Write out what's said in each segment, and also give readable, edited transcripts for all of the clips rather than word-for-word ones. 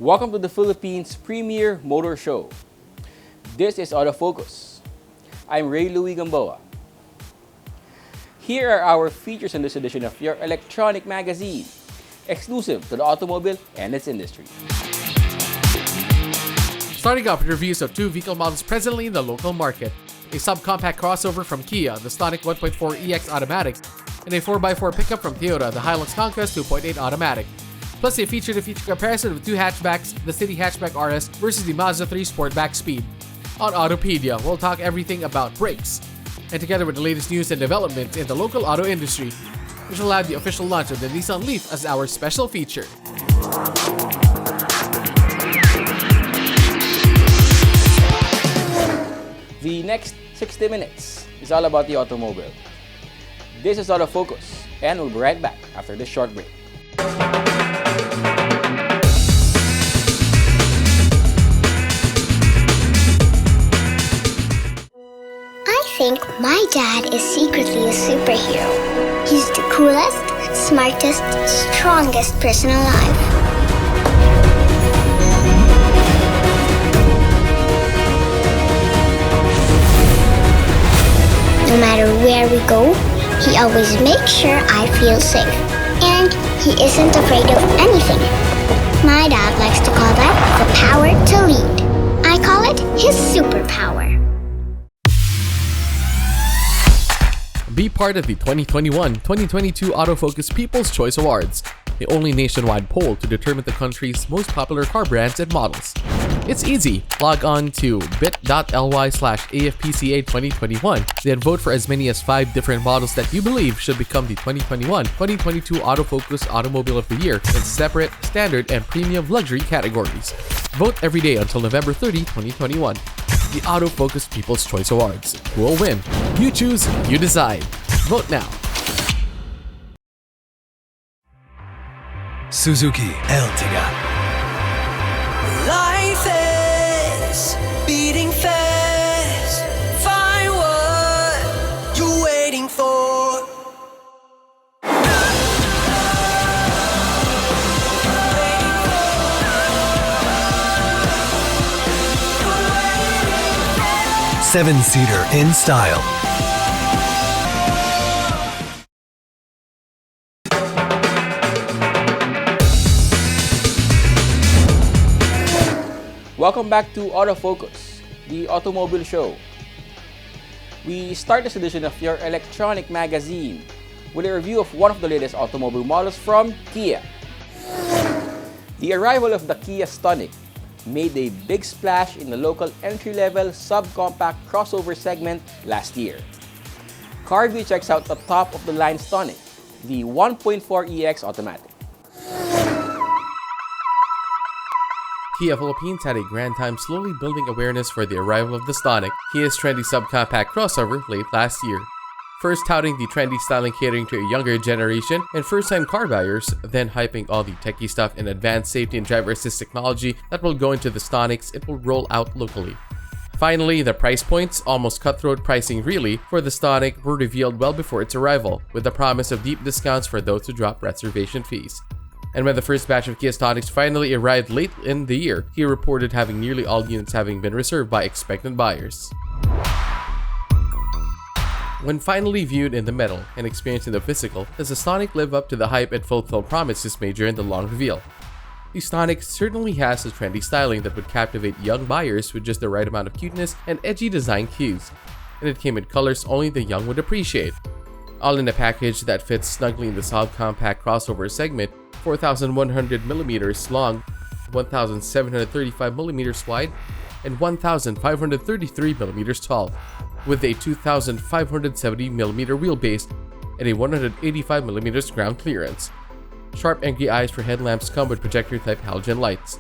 Welcome to the Philippines' premier motor show. This is Autofocus. I'm Ray Louis Gamboa. Here are our features in this edition of your electronic magazine, exclusive to the automobile and its industry. Starting off with reviews of two vehicle models presently in the local market. A subcompact crossover from Kia, the Stonic 1.4 EX Automatic, and a 4x4 pickup from Toyota, the Hilux Conquest 2.8 Automatic. Plus, they featured a feature comparison of two hatchbacks, the City Hatchback RS versus the Mazda 3 Sportback Speed. On Autopedia, we'll talk everything about brakes, and together with the latest news and developments in the local auto industry, we shall have the official launch of the Nissan Leaf as our special feature. The next 60 minutes is all about the automobile. This is Autofocus, and we'll be right back after this short break. I think my dad is secretly a superhero. He's the coolest, smartest, strongest person alive. No matter where we go, he always makes sure I feel safe. And he isn't afraid of anything. My dad likes to call that the power to lead. I call it his superpower. Be part of the 2021-2022 Autofocus People's Choice Awards, the only nationwide poll to determine the country's most popular car brands and models. It's easy. Log on to bit.ly/AFPCA2021, then vote for as many as 5 different models that you believe should become the 2021-2022 Autofocus Automobile of the Year in separate, standard, and premium luxury categories. Vote every day until November 30, 2021. The Autofocus People's Choice Awards. Who will win? You choose, you decide. Vote now. Suzuki Ertiga. Life is beating fast. Find what you're waiting for. Seven-seater in style. Welcome back to Autofocus, the automobile show. We start this edition of your electronic magazine with a review of one of the latest automobile models from Kia. The arrival of the Kia Stonic made a big splash in the local entry-level subcompact crossover segment last year. CarView checks out the top-of-the-line Stonic, the 1.4 EX Automatic. Kia Philippines had a grand time slowly building awareness for the arrival of the Stonic, Kia's trendy subcompact crossover, late last year. First touting the trendy styling catering to a younger generation and first-time car buyers, then hyping all the techie stuff and advanced safety and driver assist technology that will go into the Stonics it will roll out locally. Finally, the price points, almost cutthroat pricing really, for the Stonic were revealed well before its arrival, with the promise of deep discounts for those who drop reservation fees. And when the first batch of Kia Stonics finally arrived late in the year, Kia reported having nearly all units having been reserved by expectant buyers. When finally viewed in the metal and experienced in the physical, does the Stonic live up to the hype and fulfill promises made during the long reveal? The Stonic certainly has a trendy styling that would captivate young buyers with just the right amount of cuteness and edgy design cues, and it came in colors only the young would appreciate. All in a package that fits snugly in the subcompact crossover segment, 4,100mm long, 1,735mm wide, and 1,533mm tall, with a 2,570mm wheelbase and a 185mm ground clearance. Sharp angry eyes for headlamps come with projector-type halogen lights.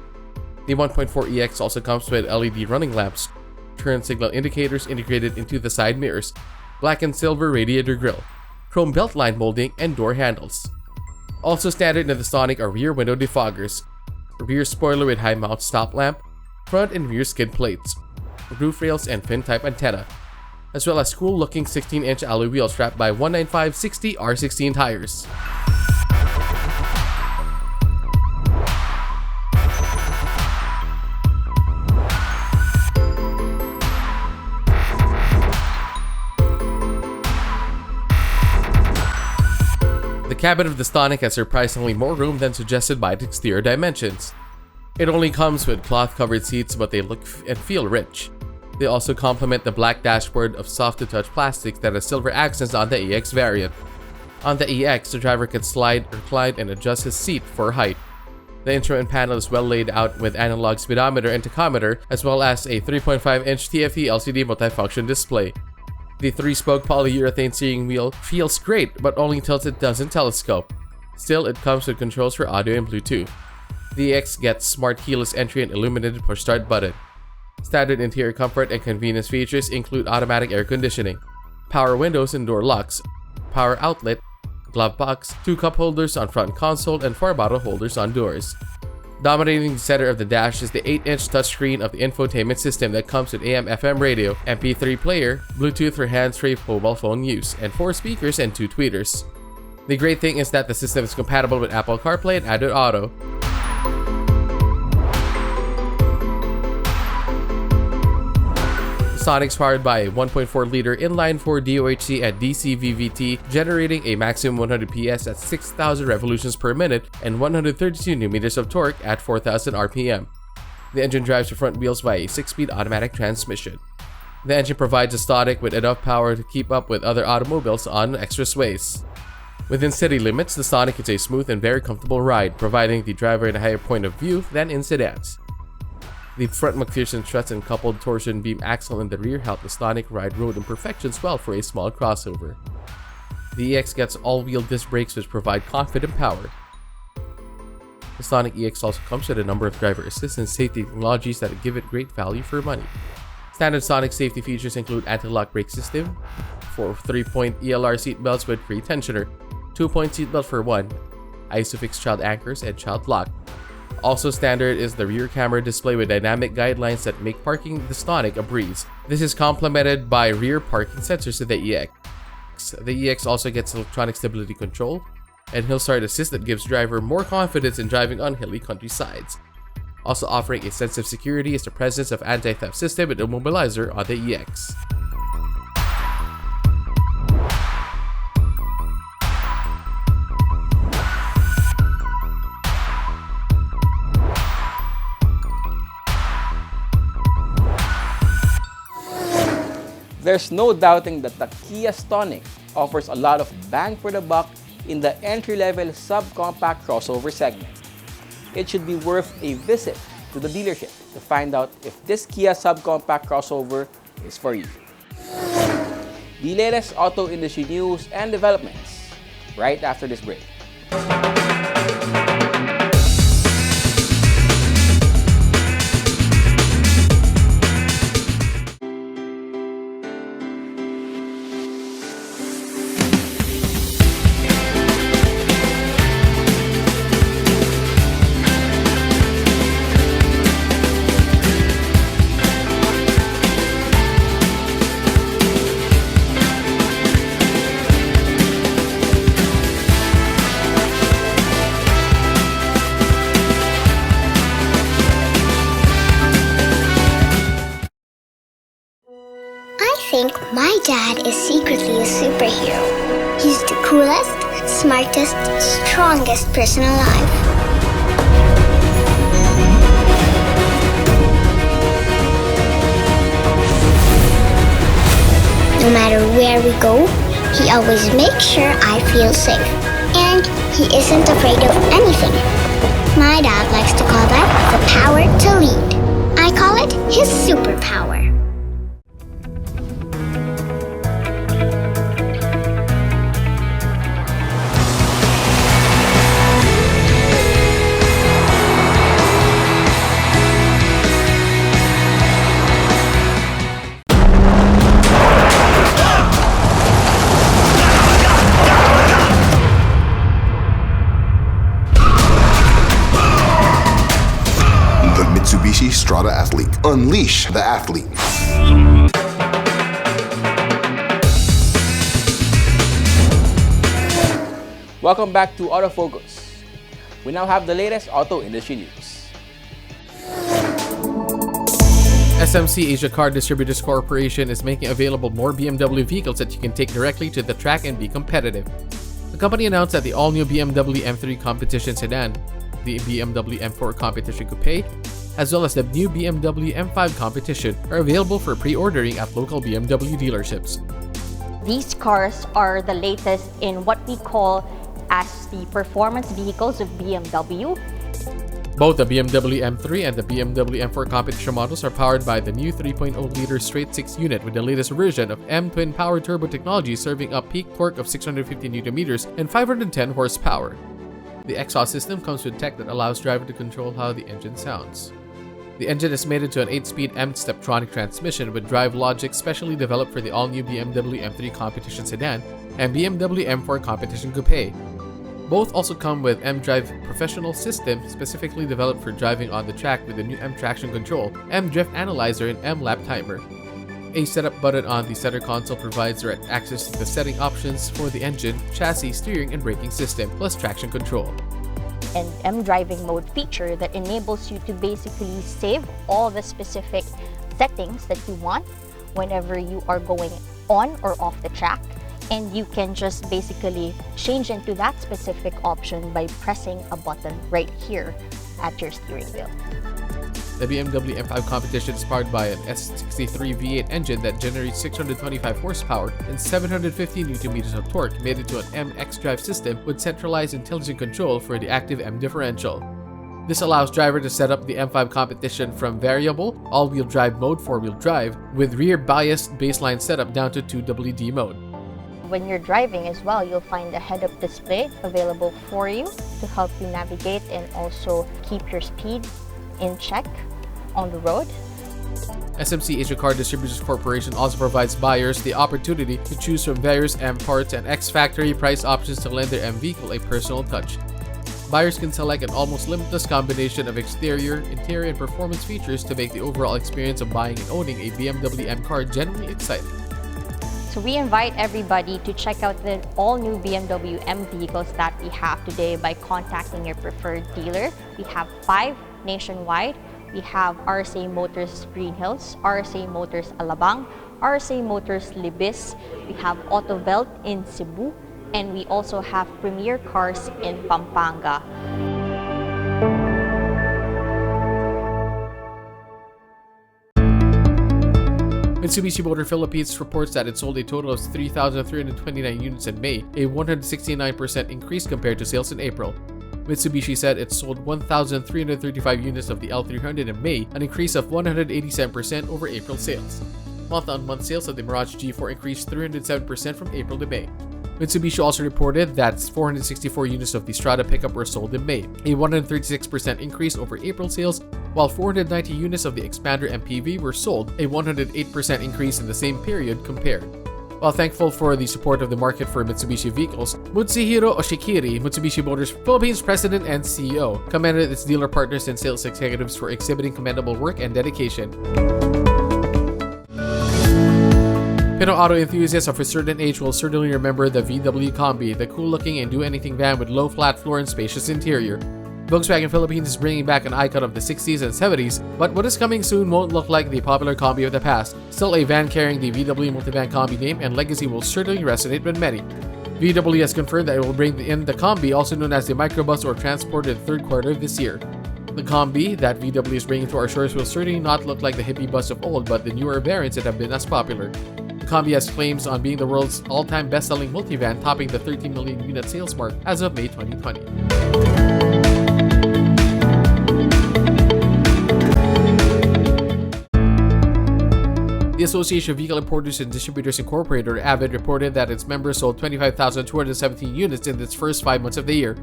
The 1.4 EX also comes with LED running lamps, turn signal indicators integrated into the side mirrors, black and silver radiator grille, chrome beltline molding, and door handles. Also standard in the Stonic are rear window defoggers, rear spoiler with high mount stop lamp, front and rear skid plates, roof rails and fin-type antenna, as well as cool-looking 16-inch alloy wheels wrapped by 195/60 R16 tires. The cabin of the Stonic has surprisingly more room than suggested by its exterior dimensions. It only comes with cloth-covered seats, but they look and feel rich. They also complement the black dashboard of soft-to-touch plastics that has silver accents on the EX variant. On the EX, the driver can slide, recline, and adjust his seat for height. The instrument panel is well laid out with analog speedometer and tachometer, as well as a 3.5-inch TFT LCD multifunction display. The 3-spoke polyurethane steering wheel feels great, but only tilts it doesn't telescope. Still, it comes with controls for audio and Bluetooth. The EX gets smart keyless entry and illuminated push-start button. Standard interior comfort and convenience features include automatic air conditioning, power windows and door locks, power outlet, glove box, 2 cup holders on front console, and 4 bottle holders on doors. Dominating the center of the dash is the 8-inch touchscreen of the infotainment system that comes with AM/FM radio, MP3 player, Bluetooth for hands-free mobile phone use, and 4 speakers and 2 tweeters. The great thing is that the system is compatible with Apple CarPlay and Android Auto. Sonic's powered by a 1.4-liter inline-4 DOHC and DC VVT, generating a maximum 100 PS at 6,000 revolutions per minute and 132 Nm of torque at 4,000 RPM. The engine drives the front wheels by a 6-speed automatic transmission. The engine provides the Stonic with enough power to keep up with other automobiles on expressways. Within city limits, the Stonic is a smooth and very comfortable ride, providing the driver a higher point of view than in sedans. The front McPherson struts and coupled torsion beam axle in the rear help the Stonic ride road imperfections well for a small crossover. The EX gets all-wheel disc brakes which provide confident power. The Stonic EX also comes with a number of driver assist and safety technologies that give it great value for money. Standard Stonic safety features include anti-lock brake system, 4 3-point ELR seatbelts with free tensioner, 2-point seatbelt for 1, ISOFIX child anchors, and child lock. Also standard is the rear camera display with dynamic guidelines that make parking the Stonic a breeze. This is complemented by rear parking sensors in the EX. The EX also gets electronic stability control and hill start assist that gives driver more confidence in driving on hilly countrysides. Also offering a sense of security is the presence of anti-theft system and immobilizer on the EX. There's no doubting that the Kia Stonic offers a lot of bang for the buck in the entry-level subcompact crossover segment. It should be worth a visit to the dealership to find out if this Kia subcompact crossover is for you. The latest auto industry news and developments right after this break. I think my dad is secretly a superhero. He's the coolest, smartest, strongest person alive. No matter where we go, he always makes sure I feel safe. And he isn't afraid of anything. My dad likes to call that the power to lead. I call it his superpower. Mitsubishi Strada Athlete. Unleash the athlete. Welcome back to Autofocus. We now have the latest auto industry news. SMC Asia Car Distributors Corporation is making available more BMW vehicles that you can take directly to the track and be competitive. The company announced that the all-new BMW M3 competition sedan, the BMW M4 competition coupe, as well as the new BMW M5 competition are available for pre-ordering at local BMW dealerships. These cars are the latest in what we call as the performance vehicles of BMW. Both the BMW M3 and the BMW M4 competition models are powered by the new 3.0-liter straight-six unit with the latest version of M twin power turbo technology, serving up peak torque of 650 Nm and 510 horsepower. The exhaust system comes with tech that allows driver to control how the engine sounds. The engine is mated to an 8-speed M-Steptronic transmission with drive logic specially developed for the all-new BMW M3 competition sedan and BMW M4 competition coupe. Both also come with M-Drive Professional system specifically developed for driving on the track with the new M-Traction Control, M-Drift Analyzer, and M-Lap Timer. A setup button on the center console provides direct access to the setting options for the engine, chassis, steering, and braking system, plus traction control. An M-Driving mode feature that enables you to basically save all the specific settings that you want whenever you are going on or off the track. And you can just basically change into that specific option by pressing a button right here at your steering wheel. The BMW M5 competition is powered by an S63 V8 engine that generates 625 horsepower and 750 Nm of torque, mated to an MX drive system with centralized intelligent control for the active M differential. This allows driver to set up the M5 competition from variable, all-wheel drive mode 4-wheel drive, with rear-biased baseline setup down to 2WD mode. When you're driving as well, you'll find a head-up display available for you to help you navigate and also keep your speed in check on the road. SMC Asia Car Distributors Corporation also provides buyers the opportunity to choose from various M parts and X-Factory price options to lend their M vehicle a personal touch. Buyers can select an almost limitless combination of exterior, interior, and performance features to make the overall experience of buying and owning a BMW M car genuinely exciting. So we invite everybody to check out the all-new BMW M vehicles that we have today by contacting your preferred dealer. We have 5 nationwide. We have RSA Motors Green Hills, RSA Motors Alabang, RSA Motors Libis. We have Autovelt in Cebu, and we also have Premier Cars in Pampanga. Mitsubishi Motor Philippines reports that it sold a total of 3,329 units in May, a 169% increase compared to sales in April. Mitsubishi said it sold 1,335 units of the L300 in May, an increase of 187% over April sales. Month-on-month sales of the Mirage G4 increased 307% from April to May. Mitsubishi also reported that 464 units of the Strada pickup were sold in May, a 136% increase over April sales, while 490 units of the Expander MPV were sold, a 108% increase in the same period compared. While thankful for the support of the market for Mitsubishi vehicles, Mutsuhiro Oshikiri, Mitsubishi Motors Philippines President and CEO, commended its dealer partners and sales executives for exhibiting commendable work and dedication. Pinoy auto enthusiasts of a certain age will certainly remember the VW Combi, the cool-looking and do-anything van with low flat floor and spacious interior. Volkswagen Philippines is bringing back an icon of the 60s and 70s, but what is coming soon won't look like the popular Combi of the past. Still, a van carrying the VW Multivan Combi name and legacy will certainly resonate with many. VW has confirmed that it will bring in the Combi, also known as the microbus or transport, in the third quarter of this year. The Combi that VW is bringing to our shores will certainly not look like the hippie bus of old, but the newer variants that have been as popular. The Combi has claims on being the world's all-time best-selling multivan, topping the 13 million unit sales mark as of May 2020. The Association of Vehicle Importers and Distributors Incorporated, or AVID, reported that its members sold 25,217 units in its first 5 months of the year.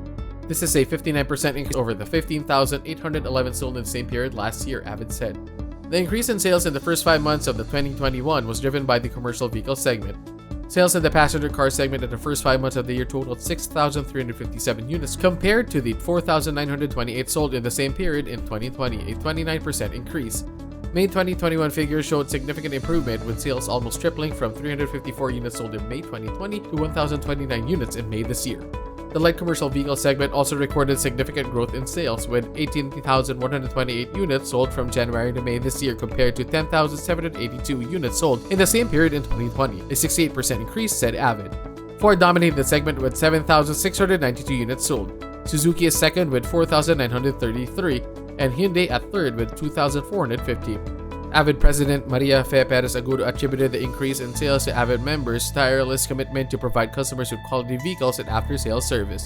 This is a 59% increase over the 15,811 sold in the same period last year, AVID said. The increase in sales in the first 5 months of the 2021 was driven by the commercial vehicle segment. Sales in the passenger car segment in the first 5 months of the year totaled 6,357 units compared to the 4,928 sold in the same period in 2020, a 29% increase. May 2021 figures showed significant improvement, with sales almost tripling from 354 units sold in May 2020 to 1,029 units in May this year. The light commercial vehicle segment also recorded significant growth in sales, with 18,128 units sold from January to May this year compared to 10,782 units sold in the same period in 2020, a 68% increase, said AVID. Ford dominated the segment with 7,692 units sold. Suzuki is second with 4,933, and Hyundai at third with 2,450. Avid President Maria Fe Perez Agudo attributed the increase in sales to Avid members' tireless commitment to provide customers with quality vehicles and after-sales service.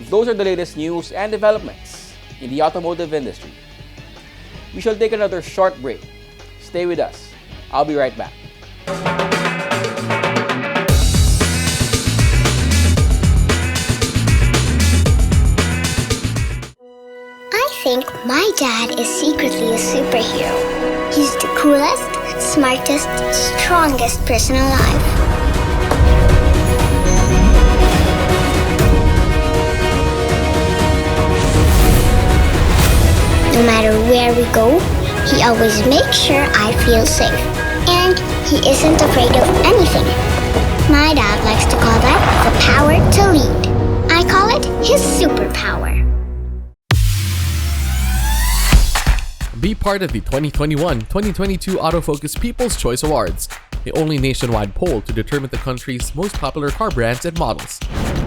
Those are the latest news and developments in the automotive industry. We shall take another short break. Stay with us. I'll be right back. I think my dad is secretly a superhero. He's the coolest, smartest, strongest person alive. No matter where we go, he always makes sure I feel safe. And he isn't afraid of anything. My dad likes to call that the power to lead. I call it his superpower. Be part of the 2021-2022 Autofocus People's Choice Awards, the only nationwide poll to determine the country's most popular car brands and models.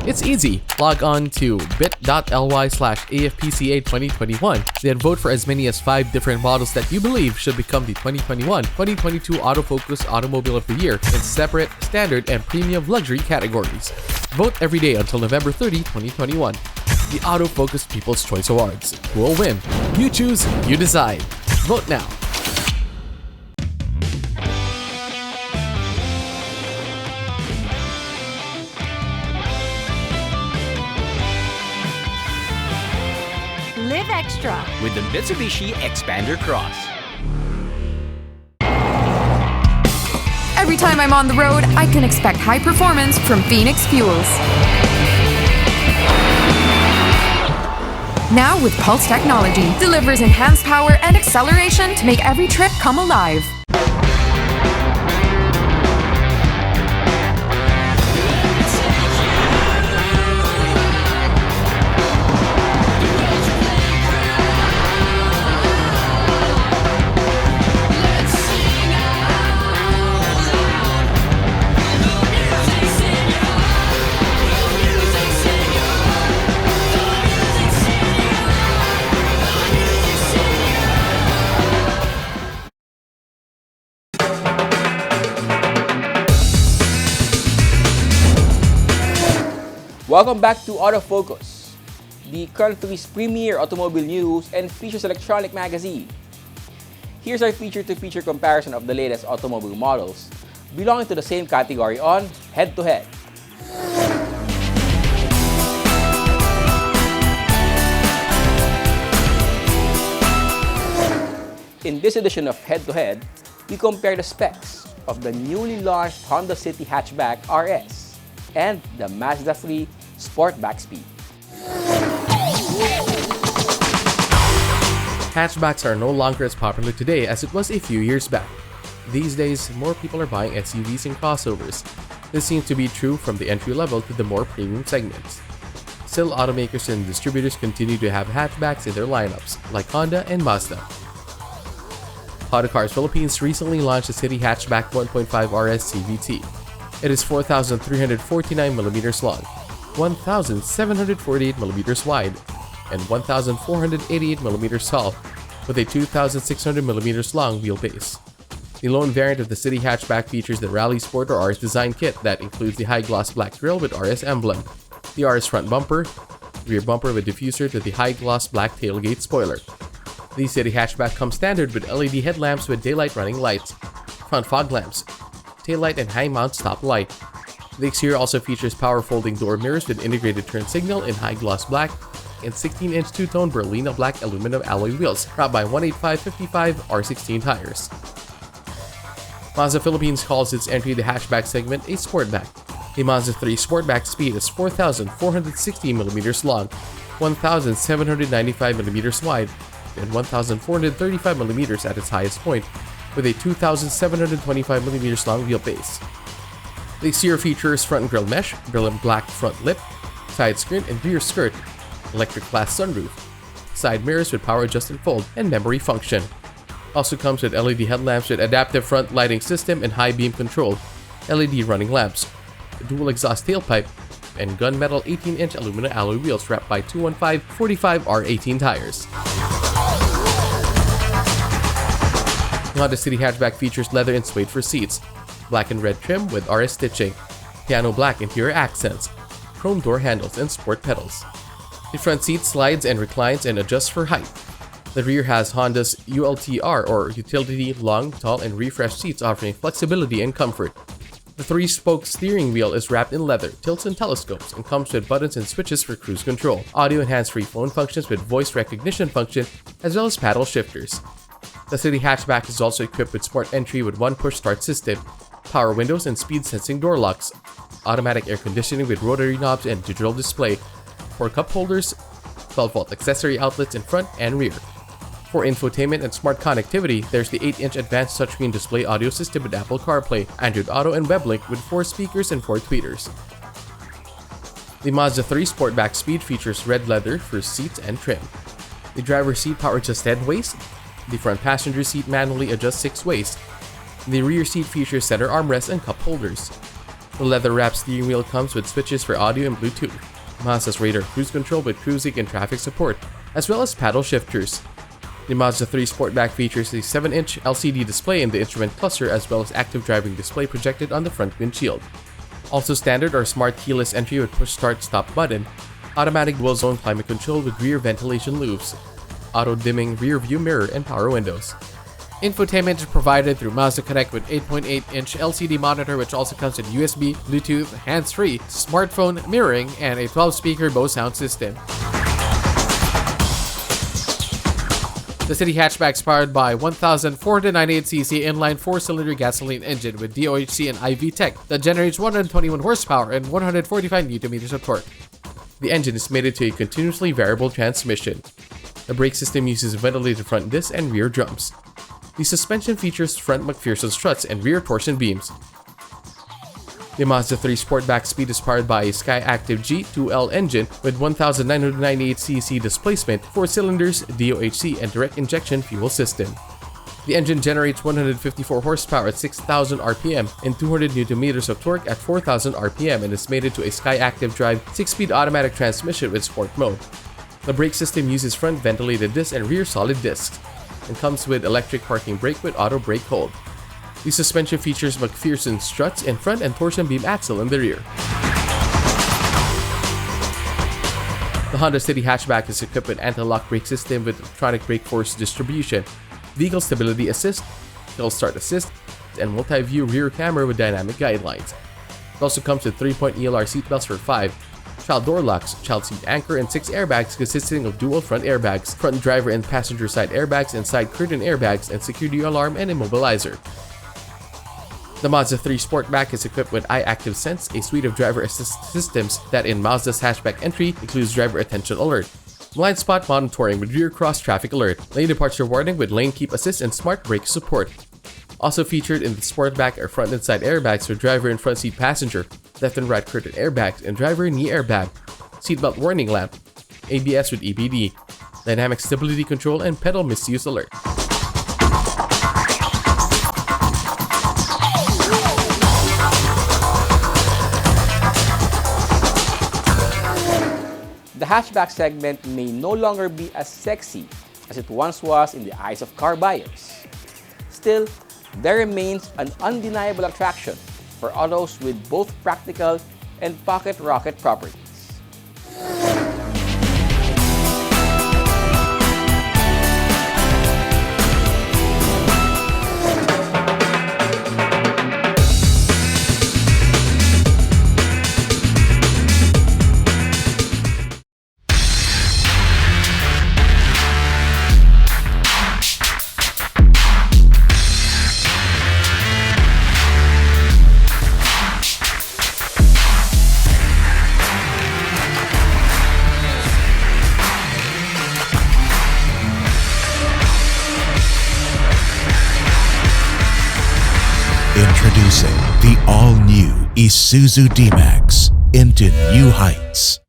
It's easy. Log on to bit.ly/AFPCA2021, then vote for as many as 5 different models that you believe should become the 2021-2022 Autofocus Automobile of the Year in separate, standard, and premium luxury categories. Vote every day until November 30, 2021. The Autofocus People's Choice Awards. Who will win? You choose, you decide. Vote now. Live extra with the Mitsubishi Xpander Cross. Every time I'm on the road, I can expect high performance from Phoenix Fuels. Now with Pulse technology, delivers enhanced power and acceleration to make every trip come alive. Welcome back to Autofocus, the country's premier automobile news and features electronic magazine. Here's our feature-to-feature comparison of the latest automobile models belonging to the same category on Head to Head. In this edition of Head to Head, we compare the specs of the newly launched Honda City Hatchback RS and the Mazda 3 Sportback Speed. Hatchbacks are no longer as popular today as it was a few years back. These days, more people are buying SUVs and crossovers. This seems to be true from the entry level to the more premium segments. Still, automakers and distributors continue to have hatchbacks in their lineups, like Honda and Mazda. Autocars Philippines recently launched the City Hatchback 1.5 RS CVT. It is 4,349mm long, 1,748mm wide, and 1,488mm tall, with a 2,600mm long wheelbase. The lone variant of the City Hatchback features the Rally Sport or RS design kit that includes the high-gloss black grille with RS emblem, the RS front bumper, rear bumper with diffuser to the high-gloss black tailgate spoiler. The City Hatchback comes standard with LED headlamps with daylight running lights, front fog lamps, taillight, and high-mount stop light. The exterior also features power folding door mirrors with integrated turn signal in high-gloss black and 16-inch two-tone Berlina black aluminum alloy wheels wrapped by 185/55 R16 tires. Mazda Philippines calls its entry to the hatchback segment a Sportback. The Mazda 3 Sportback Speed is 4,460mm long, 1,795mm wide, and 1,435mm at its highest point, with a 2,725mm long wheelbase. The exterior features front grille mesh, grille and black front lip, side skirt and rear skirt, electric glass sunroof, side mirrors with power adjust and fold, and memory function. Also comes with LED headlamps with adaptive front lighting system and high beam control, LED running lamps, a dual exhaust tailpipe, and gunmetal 18-inch aluminum alloy wheels wrapped by 215 45R18 tires. The Honda City hatchback features leather and suede for seats, black and red trim with RS stitching, piano black interior accents, chrome door handles, and sport pedals. The front seat slides and reclines and adjusts for height. The rear has Honda's ULTR or Utility Long, Tall, and Refresh seats offering flexibility and comfort. The 3-spoke steering wheel is wrapped in leather, tilts and telescopes, and comes with buttons and switches for cruise control, audio and hands-free phone functions with voice recognition function, as well as paddle shifters. The City hatchback is also equipped with smart entry with one push start system, power windows and speed sensing door locks, automatic air conditioning with rotary knobs and digital display, 4 cup holders, 12-volt accessory outlets in front and rear. For infotainment and smart connectivity, there's the 8-inch advanced touchscreen display audio system with Apple CarPlay, Android Auto, and WebLink with 4 speakers and 4 tweeters. The Mazda 3 Sportback Speed features red leather for seats and trim. The driver's seat power adjusts 10 ways. The front passenger seat manually adjusts 6 ways. The rear seat features center armrests and cup holders. The leather-wrapped steering wheel comes with switches for audio and Bluetooth. Mazda's radar cruise control with cruising and traffic support, as well as paddle shifters. The Mazda 3 Sportback features a 7-inch LCD display in the instrument cluster as well as active driving display projected on the front windshield. Also standard are smart keyless entry with push start stop button, automatic dual zone climate control with rear ventilation loops, auto dimming rear view mirror, and power windows. Infotainment is provided through Mazda Connect with 8.8-inch LCD monitor which also comes with USB, Bluetooth, hands-free, smartphone mirroring, and a 12-speaker Bose sound system. The City hatchback is powered by 1,498cc inline 4-cylinder gasoline engine with DOHC and IV tech that generates 121 horsepower and 145 Nm of torque. The engine is mated to a continuously variable transmission. The brake system uses ventilated front discs and rear drums. The suspension features front McPherson struts and rear torsion beams. The Mazda 3 Sportback Speed is powered by a Skyactiv G2L engine with 1,998cc displacement, 4 cylinders, DOHC, and direct injection fuel system. The engine generates 154 horsepower at 6,000 RPM and 200 Nm of torque at 4,000 RPM and is mated to a Skyactiv Drive 6-speed automatic transmission with sport mode. The brake system uses front ventilated discs and rear solid discs and comes with electric parking brake with auto brake hold. The suspension features McPherson struts in front and torsion beam axle in the rear. The Honda City hatchback is equipped with anti-lock brake system with electronic brake force distribution, vehicle stability assist, hill start assist, and multi-view rear camera with dynamic guidelines. It also comes with 3-point ELR seatbelts for 5, child door locks, child seat anchor, and 6 airbags consisting of dual front airbags, front driver and passenger side airbags, and side curtain airbags, and security alarm and immobilizer. The Mazda 3 Sportback is equipped with iActive Sense, a suite of driver assist systems that in Mazda's hatchback entry includes driver attention alert, blind spot monitoring with rear cross traffic alert, lane departure warning with lane keep assist, and smart brake support. Also featured in the Sportback are front and side airbags for driver and front seat passenger, left and right curtain airbags, and driver knee airbag, seatbelt warning lamp, ABS with EBD, dynamic stability control, and pedal misuse alert. The hatchback segment may no longer be as sexy as it once was in the eyes of car buyers. Still, there remains an undeniable attraction for autos with both practical and pocket rocket properties. Introducing the all-new Isuzu D-Max into new heights.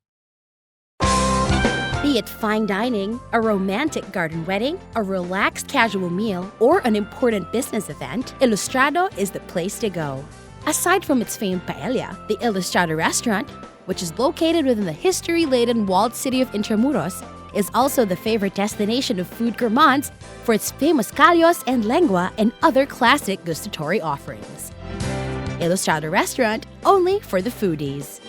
The Be it fine dining, a romantic garden wedding, a relaxed casual meal, or an important business event, Ilustrado is the place to go. Aside from its famed paella, the Ilustrado restaurant, which is located within the history-laden walled city of Intramuros, is also the favorite destination of food gourmands for its famous callos and lengua and other classic gustatory offerings. Ilustrado restaurant, only for the foodies.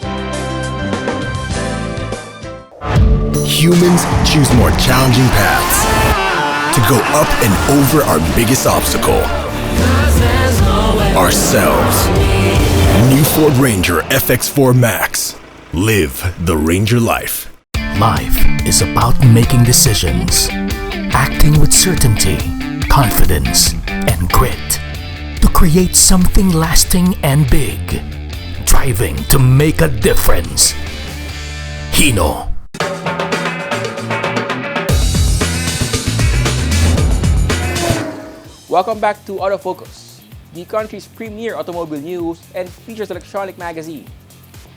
Humans choose more challenging paths to go up and over our biggest obstacle, ourselves. New Ford Ranger FX4 Max. Live the Ranger life. Life is about making decisions, acting with certainty, confidence, and grit to create something lasting and big, driving to make a difference. Hino. Welcome back to Autofocus, the country's premier automobile news and features electronic magazine.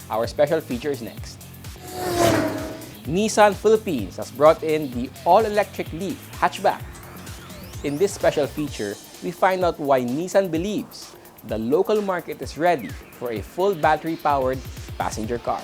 Our special feature is next. Nissan Philippines has brought in the all-electric Leaf hatchback. In this special feature, we find out why Nissan believes the local market is ready for a full battery-powered passenger car.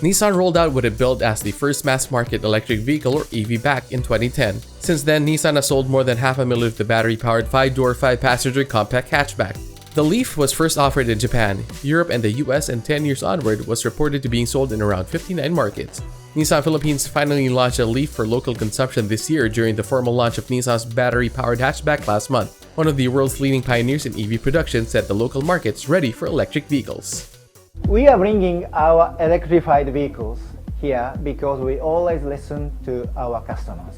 Nissan rolled out what it billed as the first mass-market electric vehicle or EV back in 2010. Since then, Nissan has sold more than 500,000 of the battery-powered 5-door, 5-passenger compact hatchback. The Leaf was first offered in Japan, Europe, and the US, and 10 years onward was reported to being sold in around 59 markets. Nissan Philippines finally launched a Leaf for local consumption this year during the formal launch of Nissan's battery-powered hatchback last month. One of the world's leading pioneers in EV production said the local market's ready for electric vehicles. We are bringing our electrified vehicles here because we always listen to our customers.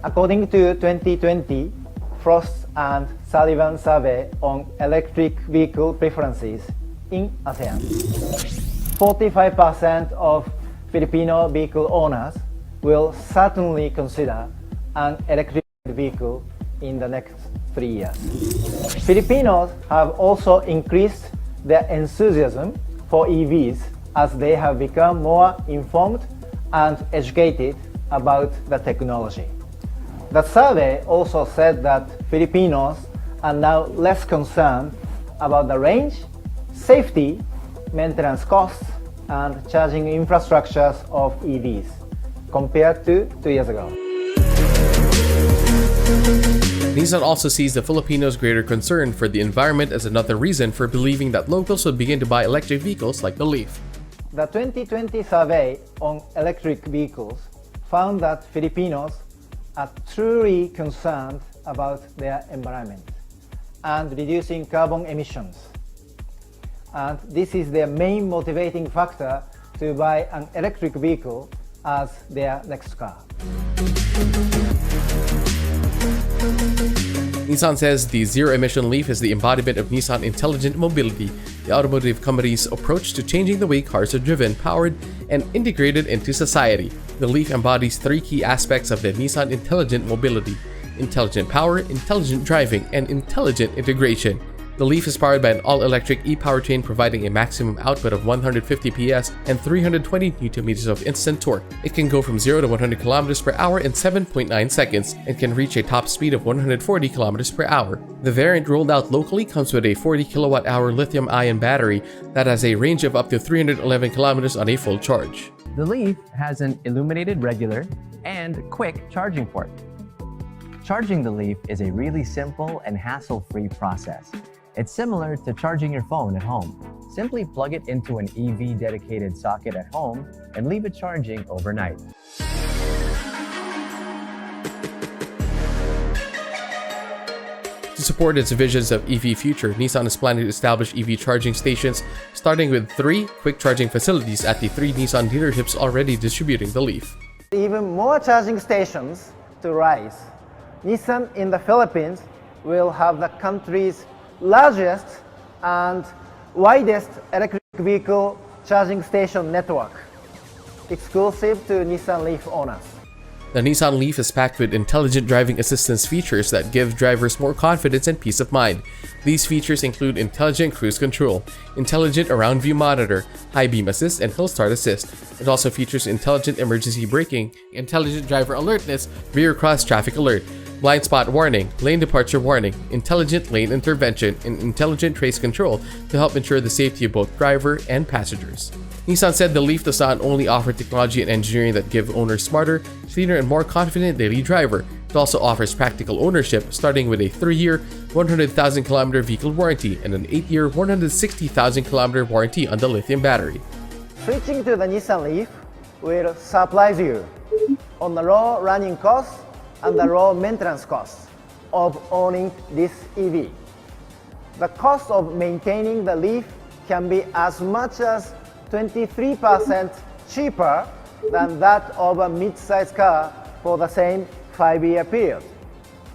According to 2020 Frost and Sullivan survey on electric vehicle preferences in ASEAN, 45% of Filipino vehicle owners will certainly consider an electric vehicle in the next 3 years. Filipinos have also increased their enthusiasm for EVs as they have become more informed and educated about the technology. The survey also said that Filipinos are now less concerned about the range, safety, maintenance costs, and charging infrastructures of EVs compared to 2 years ago. Nissan also sees the Filipinos' greater concern for the environment as another reason for believing that locals would begin to buy electric vehicles like the Leaf. The 2020 survey on electric vehicles found that Filipinos are truly concerned about their environment and reducing carbon emissions. And this is their main motivating factor to buy an electric vehicle as their next car. Nissan says the zero-emission Leaf is the embodiment of Nissan Intelligent Mobility, the automotive company's approach to changing the way cars are driven, powered, and integrated into society. The Leaf embodies 3 key aspects of the Nissan Intelligent Mobility: intelligent power, intelligent driving, and intelligent integration. The Leaf is powered by an all-electric e-powertrain providing a maximum output of 150 PS and 320 Nm of instant torque. It can go from 0 to 100 km per hour in 7.9 seconds and can reach a top speed of 140 km per hour. The variant rolled out locally comes with a 40 kWh lithium-ion battery that has a range of up to 311 km on a full charge. The Leaf has an illuminated regular and quick charging port. Charging the Leaf is a really simple and hassle-free process. It's similar to charging your phone at home. Simply plug it into an EV-dedicated socket at home and leave it charging overnight. To support its visions of EV future, Nissan is planning to establish EV charging stations, starting with 3 quick charging facilities at the 3 Nissan dealerships already distributing the Leaf. Even more charging stations to rise. Nissan in the Philippines will have the country's largest and widest electric vehicle charging station network. exclusive to Nissan Leaf owners. The Nissan Leaf is packed with intelligent driving assistance features that give drivers more confidence and peace of mind. These features include intelligent cruise control, intelligent around view monitor, high beam assist, and hill start assist. It also features intelligent emergency braking, intelligent driver alertness, rear cross traffic alert, blind spot warning, lane departure warning, intelligent lane intervention, and intelligent trace control to help ensure the safety of both driver and passengers. Nissan said the Leaf does not only offer technology and engineering that give owners smarter, cleaner, and more confident daily driver. It also offers practical ownership, starting with a 3-year, 100,000-kilometer vehicle warranty and an 8-year, 160,000-kilometer warranty on the lithium battery. Switching to the Nissan Leaf will surprise you on the low running costs and the low maintenance costs of owning this EV. The cost of maintaining the Leaf can be as much as 23% cheaper than that of a mid-size car for the same 5-year period.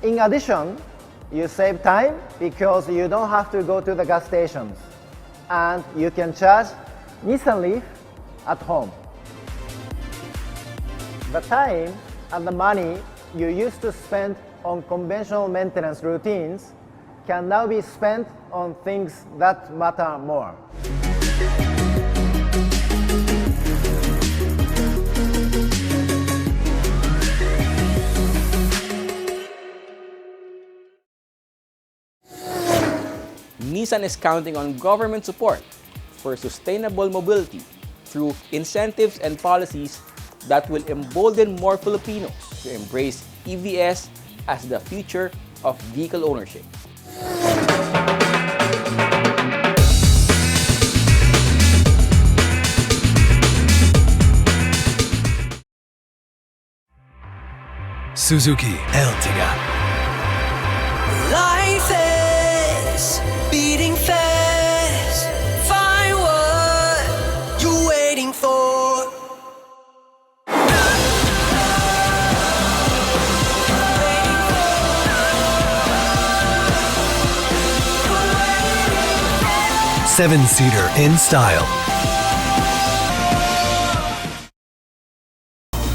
In addition, you save time because you don't have to go to the gas stations and you can charge Nissan Leaf at home. The time and the money you used to spend on conventional maintenance routines can now be spent on things that matter more. Nissan is counting on government support for sustainable mobility through incentives and policies that will embolden more Filipinos to embrace EVs as the future of vehicle ownership. Suzuki Ertiga. Life is beating fast. Find what you're waiting for. Seven-seater in style.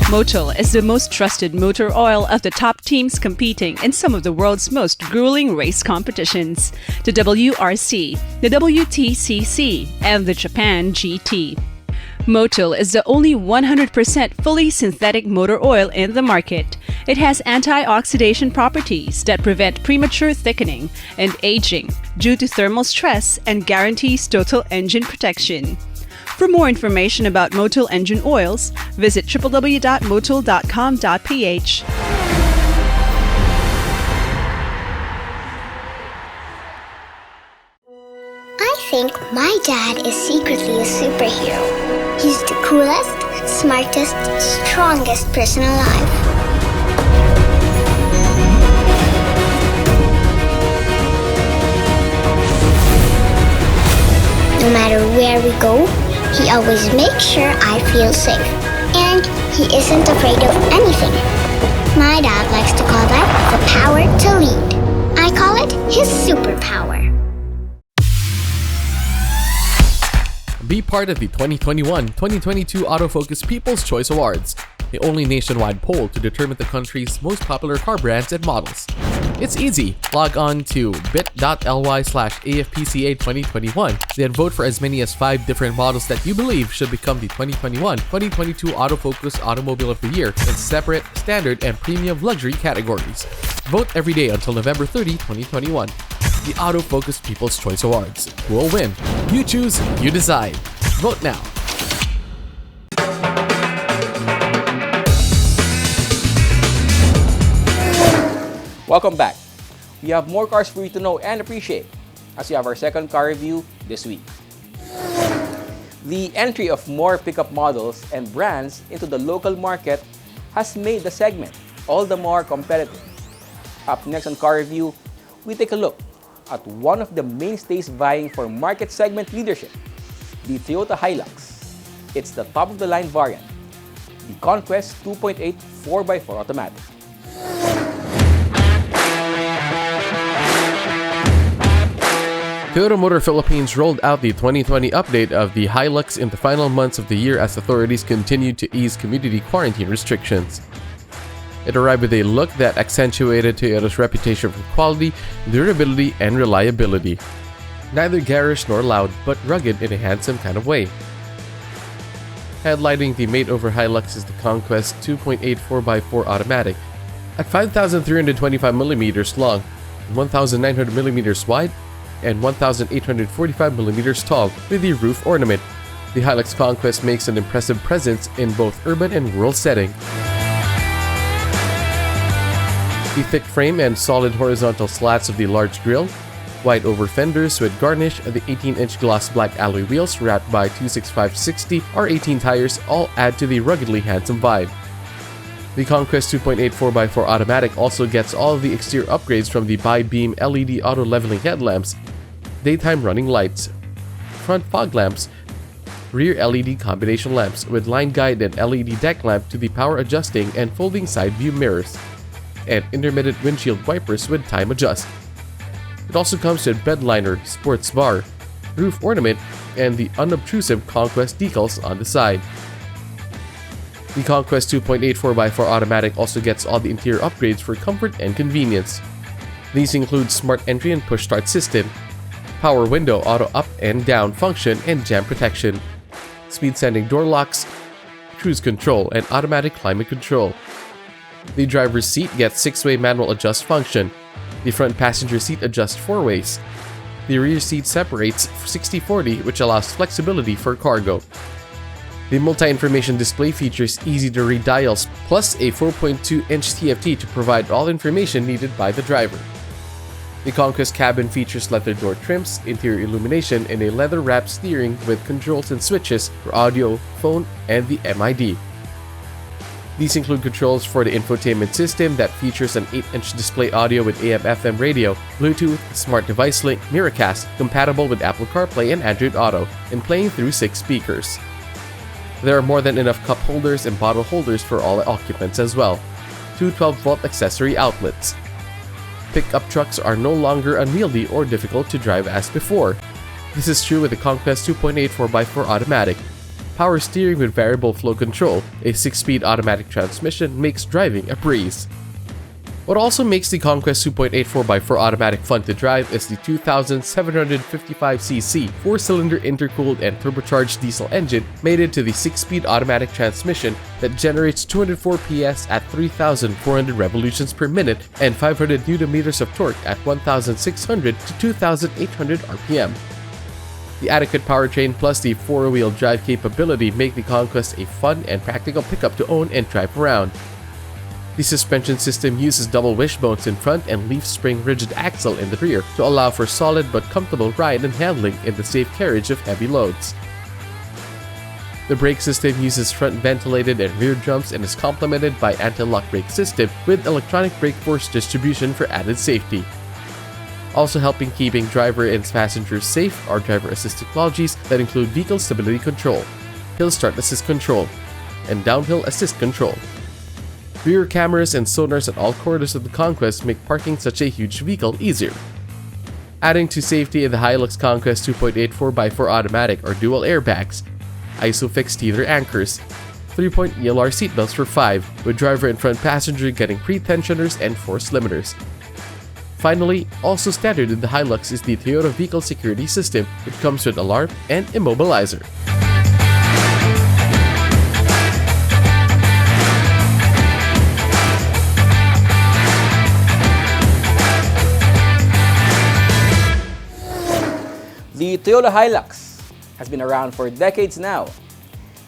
Motul is the most trusted motor oil of the top teams competing in some of the world's most grueling race competitions, the WRC, the WTCC, and the Japan GT. Motul is the only 100% fully synthetic motor oil in the market. It has antioxidant properties that prevent premature thickening and aging due to thermal stress and guarantees total engine protection. For more information about Motul engine oils, visit www.motul.com.ph. I think my dad is secretly a superhero. He's the coolest, smartest, strongest person alive. No matter where we go, he always makes sure I feel safe. And he isn't afraid of anything. My dad likes to call that the power to lead. I call it his superpower. Be part of the 2021-2022 Autofocus People's Choice Awards, the only nationwide poll to determine the country's most popular car brands and models. It's easy. Log on to bit.ly/AFPCA2021, then vote for as many as 5 different models that you believe should become the 2021-2022 Autofocus Automobile of the Year in separate, standard, and premium luxury categories. Vote every day until November 30, 2021. The Autofocus People's Choice Awards. Who will win? You choose, you decide. Vote now. Welcome back. We have more cars for you to know and appreciate as we have our second car review this week. The entry of more pickup models and brands into the local market has made the segment all the more competitive. Up next on car review, we take a look at one of the mainstays vying for market segment leadership, the Toyota Hilux. It's the top-of-the-line variant, the Conquest 2.8 4x4 automatic. Toyota Motor Philippines rolled out the 2020 update of the Hilux in the final months of the year as authorities continued to ease community quarantine restrictions. It arrived with a look that accentuated Toyota's reputation for quality, durability, and reliability. Neither garish nor loud, but rugged in a handsome kind of way. Headlining the made-over Hilux is the Conquest 2.8 4x4 automatic. At 5,325mm long, 1,900mm wide, and 1,845mm tall with the roof ornament, the Hilux Conquest makes an impressive presence in both urban and rural setting. The thick frame and solid horizontal slats of the large grille, wide over fenders with garnish, the 18-inch gloss black alloy wheels wrapped by 265/60 R18 tires all add to the ruggedly handsome vibe. The Conquest 2.8 4x4 automatic also gets all of the exterior upgrades from the bi-beam LED auto leveling headlamps, daytime running lights, front fog lamps, rear LED combination lamps with line guide and LED deck lamp to the power adjusting and folding side view mirrors, and intermittent windshield wipers with time adjust. It also comes with bed liner, sports bar, roof ornament, and the unobtrusive Conquest decals on the side. The Conquest 2.8 4x4 automatic also gets all the interior upgrades for comfort and convenience. These include smart entry and push start system, power window auto up and down function and jam protection, speed sending door locks, cruise control, and automatic climate control. The driver's seat gets 6-way manual adjust function. The front passenger seat adjusts 4 ways. The rear seat separates 60/40, which allows flexibility for cargo. The multi-information display features easy-to-read dials, plus a 4.2-inch TFT to provide all information needed by the driver. The Conquest cabin features leather door trims, interior illumination, and a leather-wrapped steering with controls and switches for audio, phone, and the MID. These include controls for the infotainment system that features an 8-inch display audio with AM/FM radio, Bluetooth, Smart Device Link, Miracast, compatible with Apple CarPlay and Android Auto, and playing through 6 speakers. There are more than enough cup holders and bottle holders for all occupants as well. 2 12-volt accessory outlets. Pickup trucks are no longer unwieldy or difficult to drive as before. This is true with the Conquest 2.8 4x4 automatic. Power steering with variable flow control, a 6-speed automatic transmission makes driving a breeze. What also makes the Conquest 2.8 4x4 automatic fun to drive is the 2,755cc 4-cylinder intercooled and turbocharged diesel engine mated to the 6-speed automatic transmission that generates 204 PS at 3,400 revolutions per minute and 500 Nm of torque at 1,600 to 2,800 RPM. The adequate powertrain plus the 4-wheel drive capability make the Conquest a fun and practical pickup to own and drive around. The suspension system uses double wishbones in front and leaf spring rigid axle in the rear to allow for solid but comfortable ride and handling in the safe carriage of heavy loads. The brake system uses front ventilated and rear drums and is complemented by anti-lock brake system with electronic brake force distribution for added safety. Also helping keeping driver and passengers safe are driver assist technologies that include vehicle stability control, hill start assist control, and downhill assist control. Rear cameras and sonars at all corners of the Conquest make parking such a huge vehicle easier. Adding to safety in the Hilux Conquest 2.8 4x4 automatic are dual airbags, ISOFIX teeter anchors, 3-point ELR seatbelts for 5, with driver and front passenger getting pre-tensioners and force limiters. Finally, also standard in the Hilux is the Toyota Vehicle Security System, which comes with alarm and immobilizer. The Toyota Hilux has been around for decades now,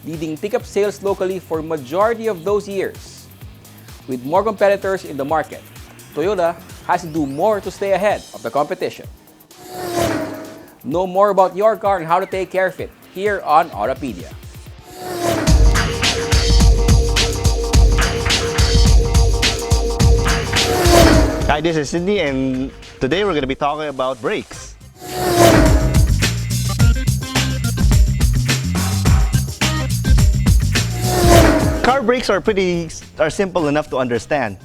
leading pickup sales locally for majority of those years. With more competitors in the market, Toyota has to do more to stay ahead of the competition. Know more about your car and how to take care of it here on Autopedia. Hi, this is Sydney, and today we're going to be talking about brakes. Car brakes are simple enough to understand.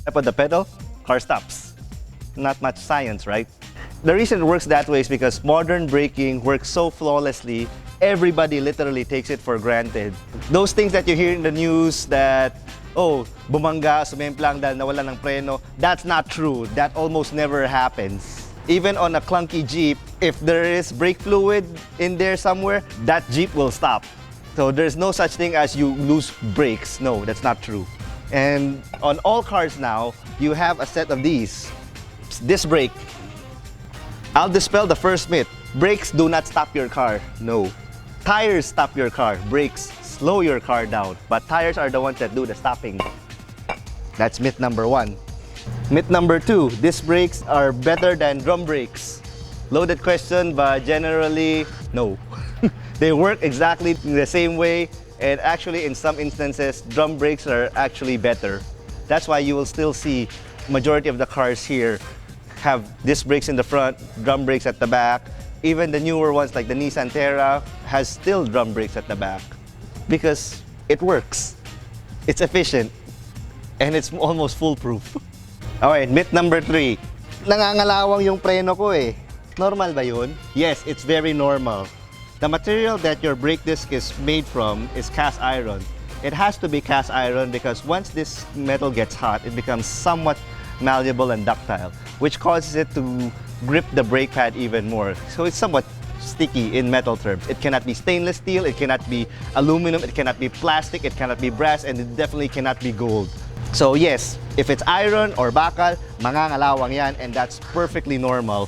Step on the pedal, car stops. Not much science, right? The reason it works that way is because modern braking works so flawlessly, everybody literally takes it for granted. Those things that you hear in the news that, oh, bumangga, sumemplang dahil nawala ng preno, that's not true. That almost never happens. Even on a clunky Jeep, if there is brake fluid in there somewhere, that Jeep will stop. So there's no such thing as you lose brakes. No, that's not true. And on all cars now, you have a set of these. Disc brake. I'll dispel the first myth. Brakes do not stop your car. No. Tires stop your car. Brakes slow your car down. But tires are the ones that do the stopping. That's myth number 1. Myth number 2. Disc brakes are better than drum brakes. Loaded question, but generally, no. They work exactly the same way. And actually, in some instances, drum brakes are actually better. That's why you will still see majority of the cars here have disc brakes in the front, drum brakes at the back. Even the newer ones like the Nissan Terra has still drum brakes at the back because it works. It's efficient and it's almost foolproof. Alright, myth number 3. Nangangalawang yung preno ko eh. Normal ba yun? Yes, it's very normal. The material that your brake disc is made from is cast iron. It has to be cast iron because once this metal gets hot, it becomes somewhat malleable and ductile, which causes it to grip the brake pad even more. So it's somewhat sticky in metal terms. It cannot be stainless steel, it cannot be aluminum, it cannot be plastic, it cannot be brass, and it definitely cannot be gold. So yes, if it's iron or bakal, mangangalawang yan, and that's perfectly normal.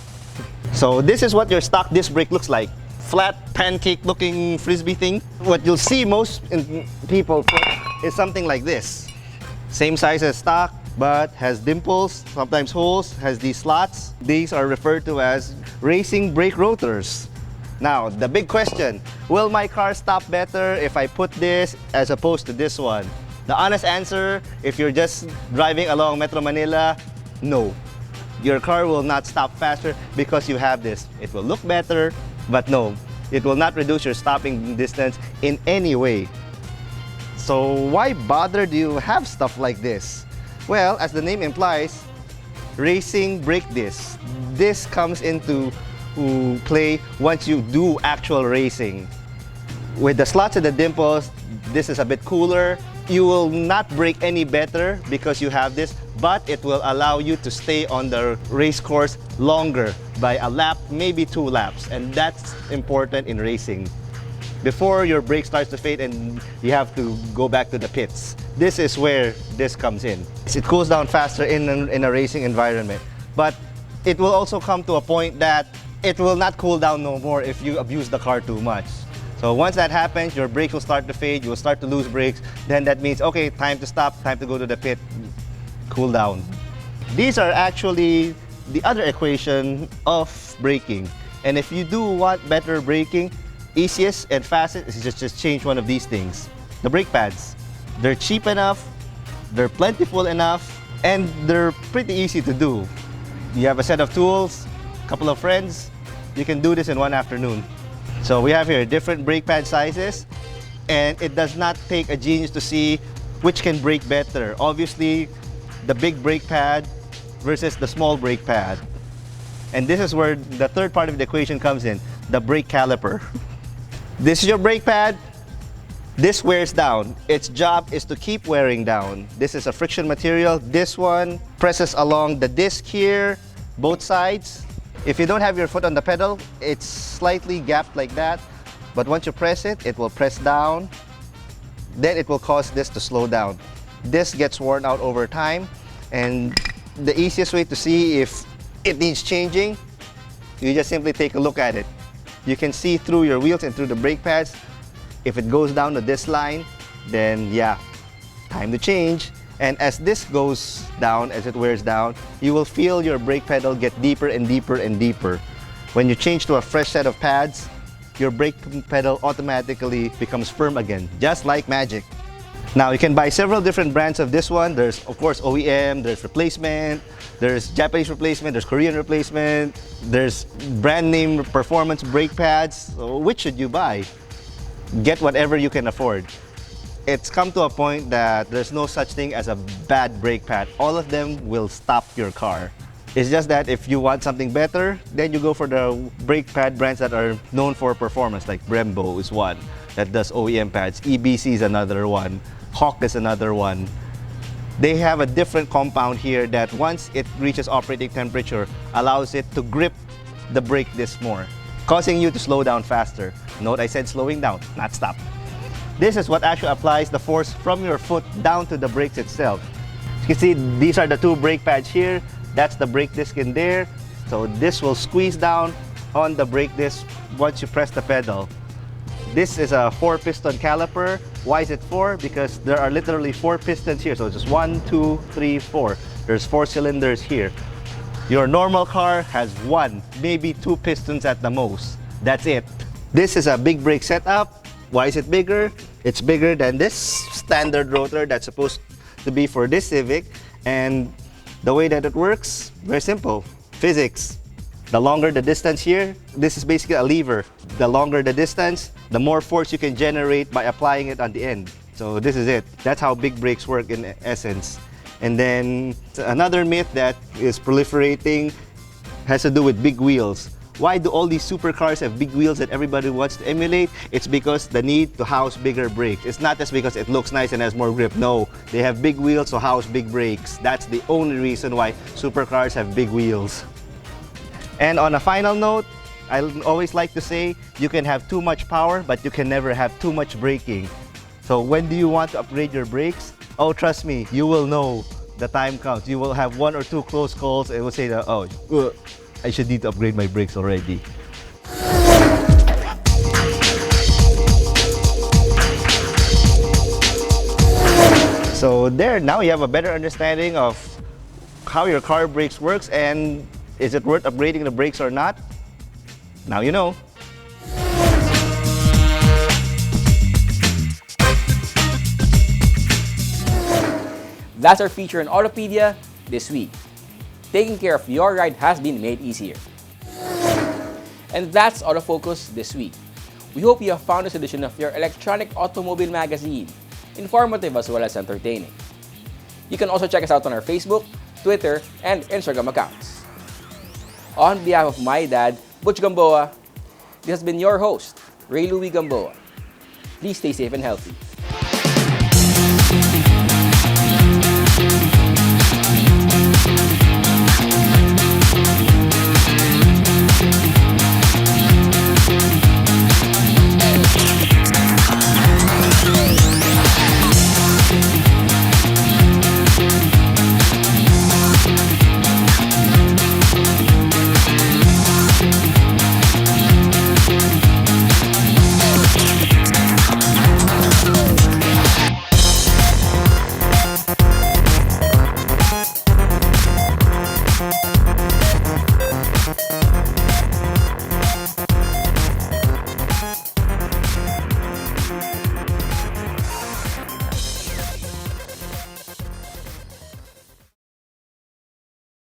So this is what your stock disc brake looks like. Flat, pancake-looking frisbee thing. What you'll see most people put is something like this. Same size as stock, but has dimples, sometimes holes, has these slots. These are referred to as racing brake rotors. Now, the big question, will my car stop better if I put this as opposed to this one? The honest answer, if you're just driving along Metro Manila, no. Your car will not stop faster because you have this. It will look better, but no, it will not reduce your stopping distance in any way. So why bother do you have stuff like this? Well, as the name implies, racing brake disc. This comes into play once you do actual racing. With the slots and the dimples, this is a bit cooler. You will not brake any better because you have this, but it will allow you to stay on the race course longer by a lap, maybe 2 laps, and that's important in racing. Before your brake starts to fade and you have to go back to the pits. This is where this comes in. It cools down faster in a racing environment, but it will also come to a point that it will not cool down no more if you abuse the car too much. So once that happens, your brakes will start to fade, you will start to lose brakes, then that means, okay, time to stop, time to go to the pit, cool down. These are actually the other equation of braking. And if you do want better braking, easiest and fastest is just change one of these things. The brake pads. They're cheap enough, they're plentiful enough, and they're pretty easy to do. You have a set of tools, a couple of friends, you can do this in one afternoon. So we have here different brake pad sizes, and it does not take a genius to see which can brake better. Obviously, the big brake pad versus the small brake pad. And this is where the third part of the equation comes in, the brake caliper. This is your brake pad. This wears down. Its job is to keep wearing down. This is a friction material. This one presses along the disc here, both sides. If you don't have your foot on the pedal, it's slightly gapped like that. But once you press it, it will press down. Then it will cause this to slow down. This gets worn out over time. And the easiest way to see if it needs changing, you just simply take a look at it. You can see through your wheels and through the brake pads. If it goes down to this line, then yeah, time to change. And as this goes down, as it wears down, you will feel your brake pedal get deeper and deeper and deeper. When you change to a fresh set of pads, your brake pedal automatically becomes firm again, just like magic. Now, you can buy several different brands of this one. There's, of course, OEM, there's replacement, there's Japanese replacement, there's Korean replacement, there's brand name performance brake pads. So which should you buy? Get whatever you can afford. It's come to a point that there's no such thing as a bad brake pad. All of them will stop your car. It's just that if you want something better, then you go for the brake pad brands that are known for performance, like Brembo is one that does OEM pads, EBC is another one, Hawk is another one. They have a different compound here that once it reaches operating temperature, allows it to grip the brake disc more, causing you to slow down faster. Note I said slowing down, not stop. This is what actually applies the force from your foot down to the brakes itself. You can see these are the two brake pads here. That's the brake disc in there. So this will squeeze down on the brake disc once you press the pedal. This is a 4-piston caliper. Why is it 4? Because there are literally 4 pistons here. So it's just 1, 2, 3, 4. There's 4 cylinders here. Your normal car has 1, maybe 2 pistons at the most. That's it. This is a big brake setup. Why is it bigger? It's bigger than this standard rotor that's supposed to be for this Civic. And the way that it works, very simple. Physics. The longer the distance here, this is basically a lever. The longer the distance, the more force you can generate by applying it on the end. So this is it. That's how big brakes work in essence. And then another myth that is proliferating has to do with big wheels. Why do all these supercars have big wheels that everybody wants to emulate? It's because the need to house bigger brakes. It's not just because it looks nice and has more grip. No, they have big wheels to house big brakes. That's the only reason why supercars have big wheels. And on a final note, I always like to say, you can have too much power, but you can never have too much braking. So when do you want to upgrade your brakes? Oh, trust me, you will know the time counts. You will have 1 or 2 close calls and will say that, oh, I should need to upgrade my brakes already. So there, now you have a better understanding of how your car brakes works and is it worth upgrading the brakes or not? Now you know. That's our feature on Autopedia this week. Taking care of your ride has been made easier. And that's Autofocus this week. We hope you have found this edition of your electronic automobile magazine informative as well as entertaining. You can also check us out on our Facebook, Twitter, and Instagram accounts. On behalf of my dad, Butch Gamboa, this has been your host, Ray Louie Gamboa. Please stay safe and healthy.